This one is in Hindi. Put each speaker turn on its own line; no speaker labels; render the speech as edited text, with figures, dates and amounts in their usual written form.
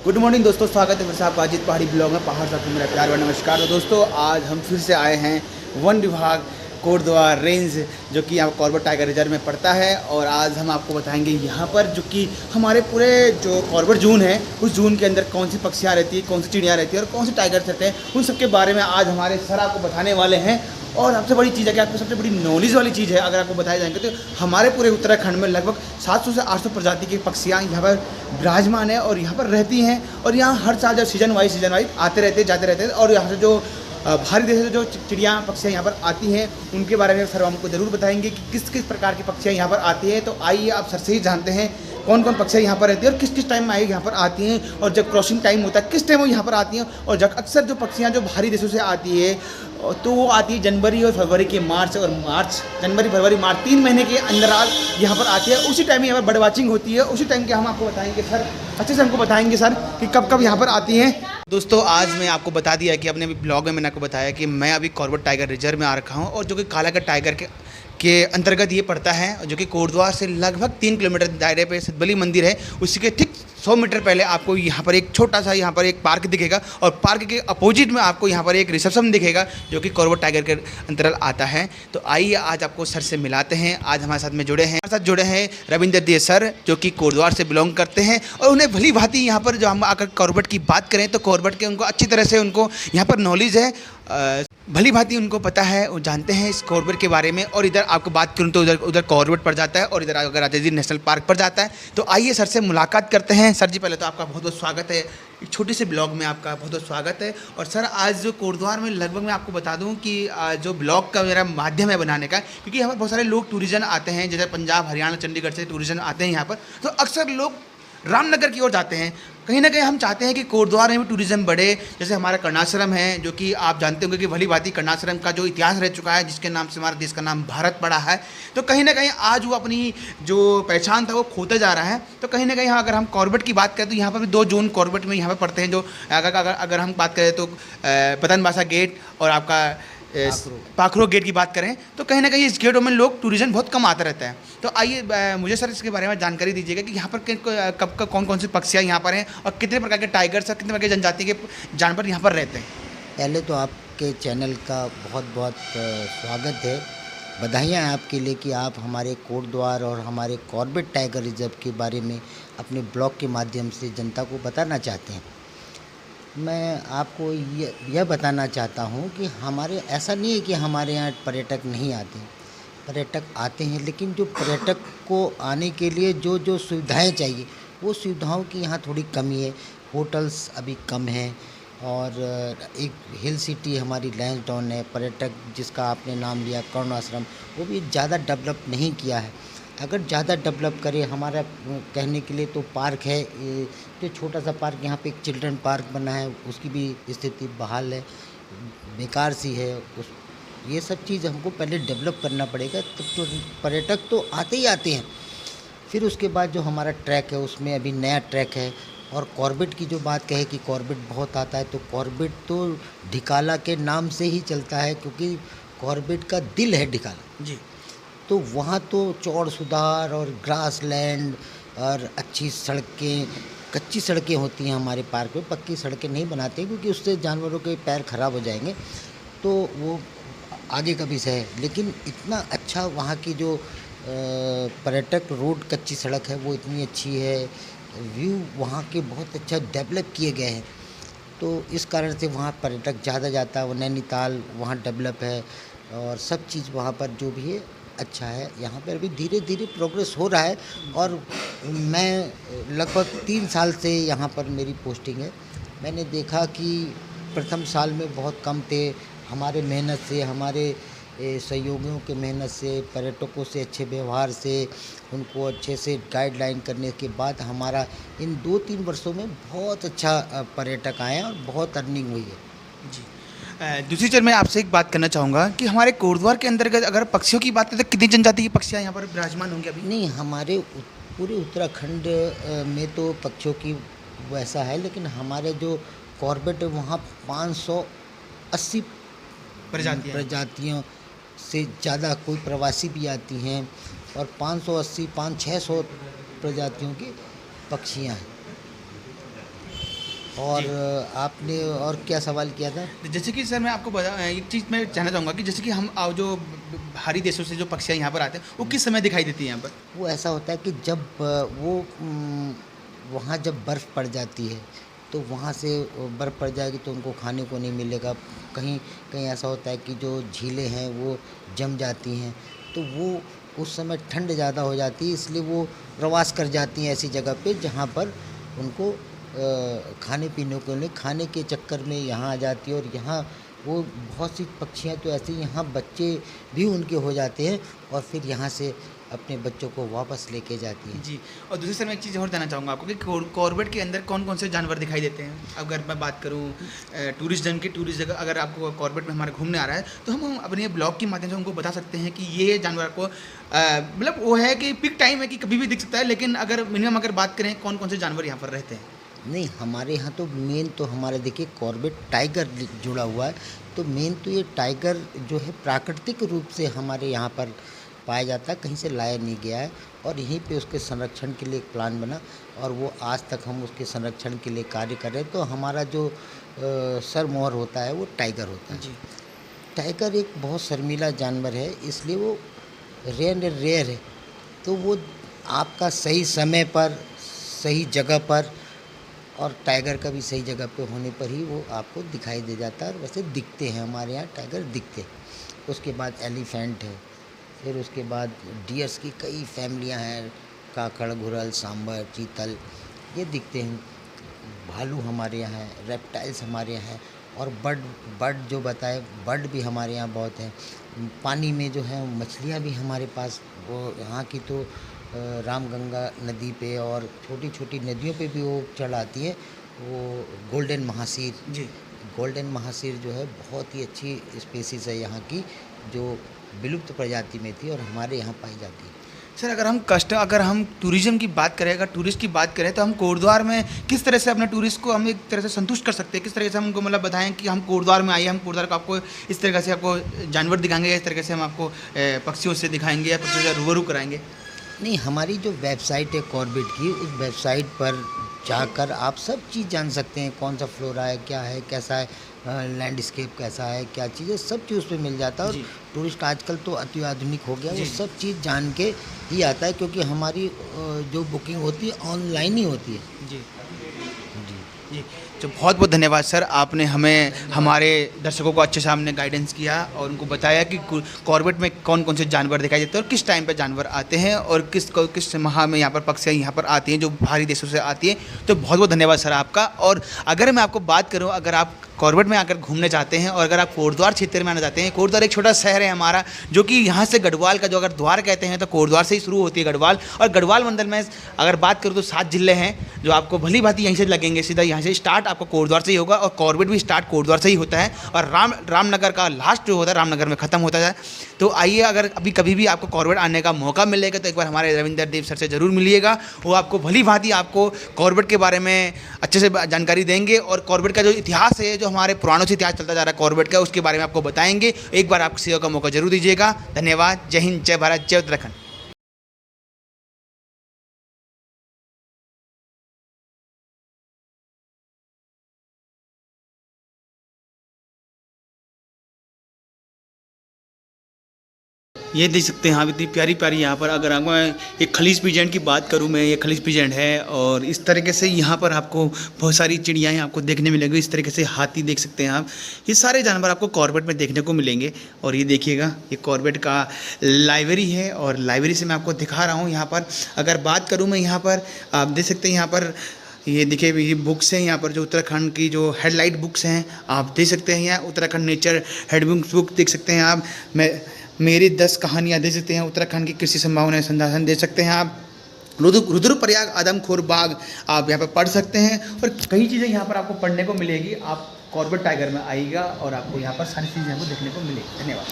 गुड मॉर्निंग दोस्तों, स्वागत है फिर से आपका अजीत पहाड़ी ब्लॉग में। पहाड़ साथ में मेरा प्यार व नमस्कार। तो दोस्तों आज हम फिर से आए हैं वन विभाग कोटद्वार रेंज, जो कि यहाँ कॉर्बेट टाइगर रिजर्व में पड़ता है। और आज हम आपको बताएंगे यहाँ पर जो कि हमारे पूरे जो कॉर्बेट जून है उस जून के अंदर कौन सी पक्षियाँ रहती है, कौन सी चिड़ियाँ रहती है और कौन से टाइगर रहते हैं, उन सब के बारे में आज हमारे सर आपको बताने वाले हैं। और सबसे बड़ी चीज़ है कि आपको सबसे बड़ी नॉलेज वाली चीज़ है, अगर आपको बताया जाएंगे तो हमारे पूरे उत्तराखंड में लगभग 700 से 800 प्रजाति की पक्षियाँ यहाँ पर विराजमान है और यहाँ पर रहती हैं। और यहाँ हर साल जब सीजन वाइज आते रहते हैं, जाते रहते हैं। और यहाँ से जो बाहरी देश से जो चिड़िया पक्षियाँ यहाँ पर आती हैं उनके बारे में सर हमको ज़रूर बताएंगे कि किस किस प्रकार की पक्षियाँ यहाँ पर आती हैं। तो आइए आप सर से ही जानते हैं कौन कौन पक्षियाँ यहाँ पर रहती हैं और किस किस टाइम में यहाँ पर आती हैं, और जब क्रॉसिंग टाइम होता है किस टाइम वो यहाँ पर आती हैं। और जब अक्सर जो पक्षियाँ जो बाहरी देशों से आती है तो वो आती है जनवरी और फरवरी के जनवरी फरवरी मार्च 3 महीने के अंदर यहाँ पर आती है। उसी टाइम यहाँ पर बर्ड वॉचिंग होती है। उसी टाइम के हम आपको बताएंगे सर, अच्छे से हमको बताएंगे सर कि कब कब यहाँ पर आती हैं। दोस्तों आज मैं आपको बता दिया कि अपने ब्लॉग में मैंने आपको बताया कि मैं अभी कॉर्बेट टाइगर रिजर्व में आ रखा हूँ, और जो कि कालागढ़ टाइगर के अंतर्गत ये पड़ता है, जो कि कोटद्वार से लगभग 3 किलोमीटर दायरे पे सिद्धबली मंदिर है। उसी के ठीक 100 मीटर पहले आपको यहाँ पर एक छोटा सा यहाँ पर एक पार्क दिखेगा, और पार्क के अपोजिट में आपको यहाँ पर एक रिसेप्शन दिखेगा जो कि कॉर्बेट टाइगर के अंतर्गत आता है। तो आइए आज आपको सर से मिलाते हैं। आज हमारे साथ में जुड़े हैं रविंदर दे सर, जो कि कोटद्वार से बिलोंग करते हैं। और उन्हें भली भांति यहाँ पर जो हम आकर कॉर्बेट की बात करें तो कॉर्बेट के उनको अच्छी तरह से उनको यहाँ पर नॉलेज है, भली भांति उनको पता है, वो जानते हैं इस कॉर्बेट के बारे में। और इधर आपको बात करूँ तो उधर कॉर्बेट पड़ जाता है, और इधर अगर राजाजी नेशनल पार्क पड़ जाता है। तो आइए सर से मुलाकात करते हैं। सर जी पहले तो आपका बहुत बहुत स्वागत है, एक छोटे से ब्लॉग में आपका बहुत बहुत स्वागत है। और सर आज जो कोटद्वार में लगभग मैं आपको बता दूं कि जो ब्लॉग का मेरा माध्यम है बनाने का, क्योंकि यहाँ पर बहुत सारे लोग टूरिज्म आते हैं, जैसे पंजाब हरियाणा चंडीगढ़ से टूरिज्म आते हैं यहाँ पर। तो अक्सर लोग रामनगर की ओर जाते हैं। कहीं ना कहीं हम चाहते हैं कि कोटद्वार में भी टूरिज्म बढ़े। जैसे हमारा कर्णाश्रम है, जो कि आप जानते होंगे कि भली भांति कर्णाश्रम का जो इतिहास रह चुका है, जिसके नाम से हमारे देश का नाम भारत पड़ा है। तो कहीं ना कहीं आज वो अपनी जो पहचान था वो खोता जा रहा है। तो कहीं ना कहीं अगर हम कॉर्बेट की बात करें तो यहाँ पर भी 2 जून कॉर्बेट में यहाँ पर पड़ते हैं। जो अगर हम बात करें तो पतनबासा गेट और आपका पाखरो गेट की बात करें तो कहीं ना कहीं इस गेटों में लोग टूरिज्म बहुत कम आता रहता है। तो आइए मुझे सर इसके बारे में जानकारी दीजिएगा कि यहाँ पर कब कौन कौन सी पक्षियाँ यहाँ पर हैं, और कितने प्रकार के टाइगर्स और कितने प्रकार की जनजाति के जानवर यहाँ पर रहते हैं।
पहले तो आपके चैनल का बहुत बहुत स्वागत है, बधाइयाँ हैं आपके लिए कि आप हमारे कोटद्वार और हमारे कॉर्बेट टाइगर रिजर्व के बारे में अपने ब्लॉग के माध्यम से जनता को बताना चाहते हैं। मैं आपको यह बताना चाहता हूँ कि हमारे ऐसा नहीं है कि हमारे यहाँ पर्यटक नहीं आते, पर्यटक आते हैं, लेकिन जो पर्यटक को आने के लिए जो जो सुविधाएं चाहिए वो सुविधाओं की यहाँ थोड़ी कमी है। होटल्स अभी कम हैं, और एक हिल सिटी हमारी लैंसडाउन है, पर्यटक जिसका आपने नाम लिया कर्णाश्रम, वो भी ज़्यादा डेवलप नहीं किया है। अगर ज़्यादा डेवलप करे, हमारा कहने के लिए तो पार्क है, जो छोटा सा पार्क यहाँ पे एक चिल्ड्रन पार्क बना है, उसकी भी स्थिति बहाल है, बेकार सी है। ये सब चीज़ हमको पहले डेवलप करना पड़ेगा, तब तो पर्यटक तो आते ही आते हैं। फिर उसके बाद जो हमारा ट्रैक है उसमें अभी नया ट्रैक है। और कॉर्बेट की जो बात कहे कि कॉर्बेट बहुत आता है, तो कॉर्बेट तो ढिकाला के नाम से ही चलता है, क्योंकि कॉर्बेट का दिल है ढिकाला
जी।
तो वहाँ तो चौड़ सुधार और ग्रास लैंड और अच्छी सड़कें, कच्ची सड़कें होती हैं हमारे पार्क में, पक्की सड़कें नहीं बनाते क्योंकि उससे जानवरों के पैर खराब हो जाएंगे, तो वो आगे का विषय है। लेकिन इतना अच्छा वहाँ की जो पर्यटक रोड, कच्ची सड़क है वो इतनी अच्छी है, व्यू वहाँ के बहुत अच्छा डेवलप किए गए हैं, तो इस कारण से वहाँ पर्यटक ज़्यादा जाता है। वो नैनीताल वहाँ डेवलप है, और सब चीज़ वहाँ पर जो भी है अच्छा है। यहाँ पर अभी धीरे धीरे प्रोग्रेस हो रहा है, और मैं लगभग 3 साल से यहाँ पर मेरी पोस्टिंग है। मैंने देखा कि प्रथम साल में बहुत कम थे, हमारे मेहनत से, हमारे सहयोगियों के मेहनत से, पर्यटकों से अच्छे व्यवहार से, उनको अच्छे से गाइडलाइन करने के बाद हमारा इन 2-3 वर्षों में बहुत अच्छा पर्यटक आए हैं और बहुत अर्निंग हुई है
जी। दूसरी चीज़ मैं आपसे एक बात करना चाहूँगा कि हमारे कोटद्वार के अंतर्गत अगर पक्षियों की बात करें तो कितनी जनजाति की पक्षियाँ यहाँ पर विराजमान होंगी अभी?
नहीं, हमारे पूरे उत्तराखंड में तो पक्षियों की वैसा है, लेकिन हमारे जो कॉर्बेट है वहाँ 580 प्रजातियों से ज़्यादा, कोई प्रवासी भी आती हैं, और 580-500-600 प्रजातियों की पक्षियाँ हैं। और
जी।
आपने और क्या सवाल किया था?
जैसे कि सर मैं आपको एक चीज़ मैं जानना चाहूँगा कि जैसे कि हम जो बाहरी देशों से जो पक्षियाँ यहाँ पर आते हैं, वो किस समय दिखाई देती हैं यहाँ पर?
वो ऐसा होता है कि जब वो वहाँ जब बर्फ़ पड़ जाती है, तो वहाँ से बर्फ़ पड़ जाएगी तो उनको खाने को नहीं मिलेगा। कहीं कहीं ऐसा होता है कि जो झीलें हैं वो जम जाती हैं, तो वो उस समय ठंड ज़्यादा हो जाती है, इसलिए वो प्रवास कर जाती हैं ऐसी जगह पे जहाँ पर उनको खाने पीने को नहीं, खाने के चक्कर में यहाँ आ जाती है। और यहाँ वो बहुत सी पक्षियाँ तो ऐसी यहाँ बच्चे भी उनके हो जाते हैं और फिर यहाँ से अपने बच्चों को वापस लेके जाती हैं।
जी। और दूसरी सर मैं एक चीज़ और जानना चाहूँगा आपको कि कॉर्बेट के अंदर कौन-कौन से जानवर दिखाई देते हैं? अगर मैं बात करूँ टूरिस्ट जगह अगर आपको कॉर्बेट में हमारे घूमने आ रहा है, तो हम अपने ब्लॉग के माध्यम से उनको बता सकते हैं कि ये जानवर आपको मतलब वो है कि पीक टाइम है कि कभी भी दिख सकता है, लेकिन अगर मिनिमम अगर बात करें कौन-कौन से जानवर यहाँ पर रहते हैं?
नहीं, हमारे यहाँ तो मेन तो हमारे देखिए कॉर्बेट टाइगर जुड़ा हुआ है, तो मेन तो ये टाइगर जो है प्राकृतिक रूप से हमारे यहाँ पर पाया जाता है, कहीं से लाया नहीं गया है। और यहीं पे उसके संरक्षण के लिए एक प्लान बना और वो आज तक हम उसके संरक्षण के लिए कार्य कर रहे हैं। तो हमारा जो सरमोहर होता है वो टाइगर होता है।
जी।
टाइगर एक बहुत शर्मीला जानवर है, इसलिए वो रेयर है। तो वो आपका सही समय पर, सही जगह पर और टाइगर का भी सही जगह पे होने पर ही वो आपको दिखाई दे जाता है। और वैसे दिखते हैं, हमारे यहाँ टाइगर दिखते हैं। उसके बाद एलिफेंट है, फिर उसके बाद डियर्स की कई फैमिलियाँ हैं, काकड़, घुरल, सांबर, चीतल, ये दिखते हैं। भालू हमारे यहाँ है, रेप्टाइल्स हमारे यहाँ है। और बर्ड जो बताए, बर्ड भी हमारे यहाँ बहुत हैं। पानी में जो है मछलियाँ भी हमारे पास, वो यहाँ की तो रामगंगा नदी पे और छोटी छोटी नदियों पे भी वो चढ़ आती है। वो गोल्डन महासीर,
जी।
गोल्डन महासीर जो है बहुत ही अच्छी स्पीसीज़ है यहाँ की, जो विलुप्त प्रजाति में थी और हमारे यहाँ पाई जाती है।
सर अगर हम टूरिज़्म की बात करें, अगर टूरिस्ट की बात करें, तो हम कोटद्वार में किस तरह से अपने टूरिस्ट को हम एक तरह से संतुष्ट कर सकते हैं? किस तरह से हम उनको मतलब बताएँ कि हम कोटद्वार में आइए, हम कोटद्वार को आपको इस तरीक़े से आपको जानवर दिखाएँगे, या इस तरीके से हम आपको पक्षियों से दिखाएँगे या पक्षियों से रूबरू कराएँगे?
नहीं, हमारी जो वेबसाइट है कॉर्बेट की, उस वेबसाइट पर जाकर आप सब चीज़ जान सकते हैं। कौन सा फ्लोरा है, क्या है, कैसा है, लैंडस्केप कैसा है, क्या चीज़ है, सब चीज़ उस पे मिल जाता है। और
जी।
टूरिस्ट आजकल तो अति आधुनिक हो गया, वो
जी।
सब चीज़ जान के ही आता है, क्योंकि हमारी जो बुकिंग होती है ऑनलाइन ही होती है।
जी।
जी।
जी। तो बहुत बहुत धन्यवाद सर, आपने हमें हमारे दर्शकों को अच्छे से हमने गाइडेंस किया और उनको बताया कि कॉर्बेट में कौन कौन से जानवर दिखाई देते हैं और किस टाइम पे जानवर आते हैं और किस माह में यहाँ पर पक्षियाँ यहाँ पर आती हैं जो बाहरी देशों से आती हैं। तो बहुत बहुत धन्यवाद सर आपका। और अगर मैं आपको बात करूँ, अगर आप कॉर्बेट में आकर घूमने चाहते हैं और अगर आप कोटद्वार क्षेत्र में आना चाहते हैं, कोटद्वार एक छोटा शहर है हमारा, जो कि यहाँ से गढ़वाल का जो अगर द्वार कहते हैं तो कोटद्वार से ही शुरू होती है गढ़वाल। और गढ़वाल मंडल में अगर बात करूँ तो 7 जिले हैं जो आपको भली भांति यहीं से लगेंगे। सीधा यहाँ से स्टार्ट आपको कोटद्वार से ही होगा और कॉर्बेट भी स्टार्ट कोटद्वार से ही होता है और रामनगर का लास्ट जो होता है रामनगर में ख़त्म होता है। तो आइए, अगर अभी कभी भी आपको कॉर्बेट आने का मौका मिलेगा तो एक बार हमारे रविंदर देव सर से ज़रूर मिलिएगा। वो आपको भली भांति आपको कॉर्बेट के बारे में अच्छे से जानकारी देंगे और कॉर्बेट का जो इतिहास है, जो हमारे पुरानों से इतिहास चलता जा रहा है कॉर्बेट का, उसके बारे में आपको बताएंगे। एक बार आपको सेवा का मौका जरूर दीजिएगा। धन्यवाद। जय हिंद, जय भारत, जय उत्तराखंड। ये देख सकते हैं आप, इतनी प्यारी प्यारी यहाँ पर, अगर आपको मैं एक खलीज पिजन की बात करूँ, मैं ये खलीज पिजन है और इस तरीके से यहाँ पर आपको बहुत सारी चिड़ियाँ आपको देखने मिलेंगी। इस तरीके से हाथी देख सकते हैं आप, ये सारे जानवर आपको कॉर्बेट में देखने को मिलेंगे। और ये देखिएगा, ये कॉर्बेट का लाइब्रेरी है और लाइब्रेरी से मैं आपको दिखा रहा हूँ। यहाँ पर अगर बात करूँ मैं, यहाँ पर आप देख सकते हैं, यहाँ पर ये देखिए, ये बुक्स हैं यहाँ पर जो उत्तराखंड की जो हेडलाइट बुक्स हैं आप देख सकते हैं। यहाँ उत्तराखंड नेचर हेड बुक देख सकते हैं आप। मेरी 10 कहानियाँ दे सकते हैं। उत्तराखंड की कृषि संभावनाएं संधान दे सकते हैं आप। रुद्रप्रयाग आदमखोर बाग आप यहाँ पर पढ़ सकते हैं और कई चीज़ें यहाँ पर आपको पढ़ने को मिलेगी। आप कॉर्बेट टाइगर में आइएगा और आपको यहाँ पर सारी चीज़ें आपको देखने को मिलेगी। धन्यवाद।